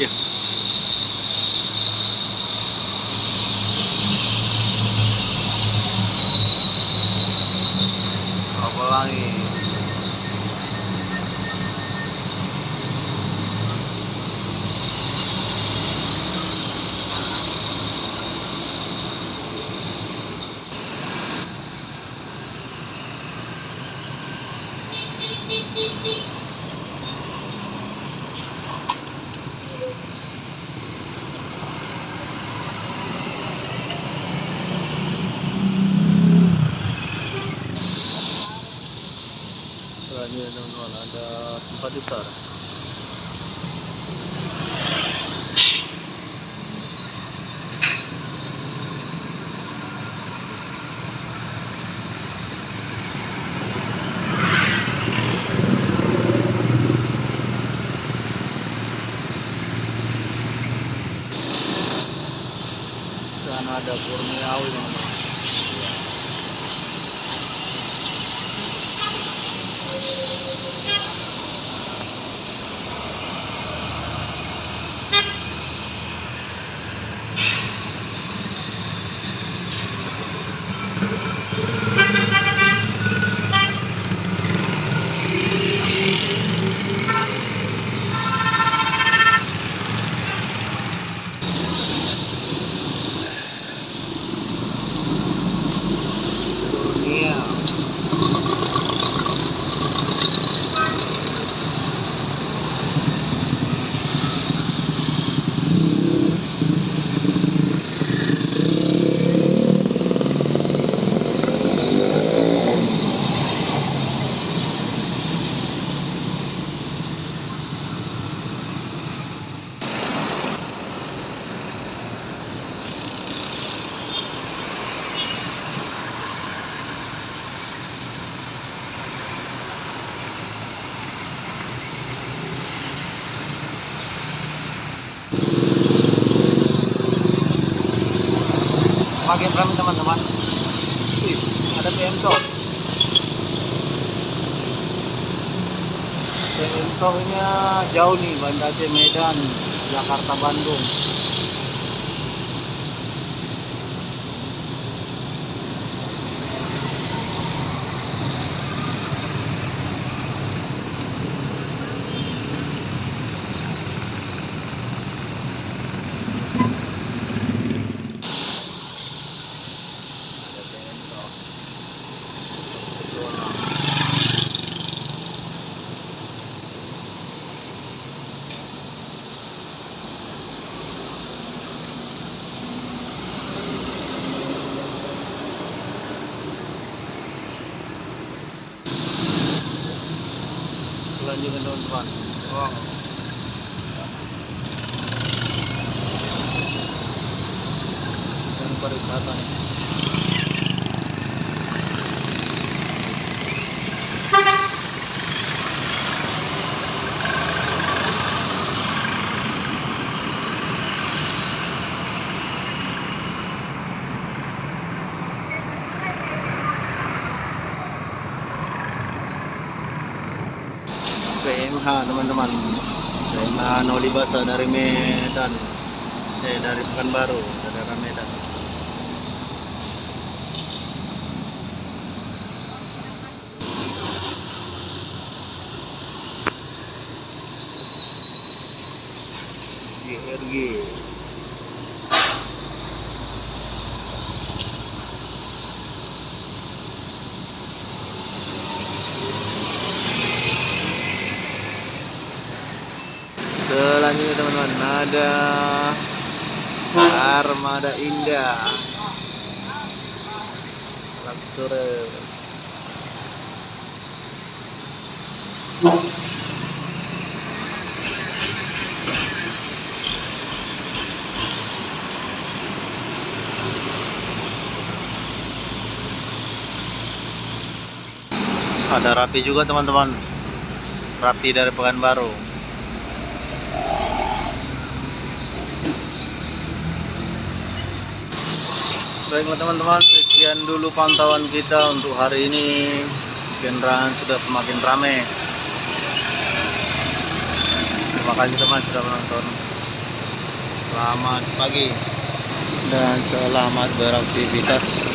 Ya. Apa lagi? Ini teman-teman ada simpatiser. Dan ada Kurniawi teman-teman. Kurnia. Makin ramai teman-teman. Wih, ada PMTO. PMTO ini jauh nih, Banda Aceh Medan, Jakarta Bandung. Lanjutkan teman-teman. Wow. Yang pariwisata nih. PMH teman-teman, PMH Nolibasa dari Medan, dari Pekanbaru, daerah Medan. GRG. Selanjutnya teman-teman ada Armada Indah Luxury. Ada Rapi juga teman-teman, Rapi dari Pekanbaru. Baiklah teman-teman, sekian dulu pantauan kita untuk hari ini. Kendaraan sudah semakin ramai. Terima kasih teman sudah menonton. Selamat pagi dan selamat beraktivitas.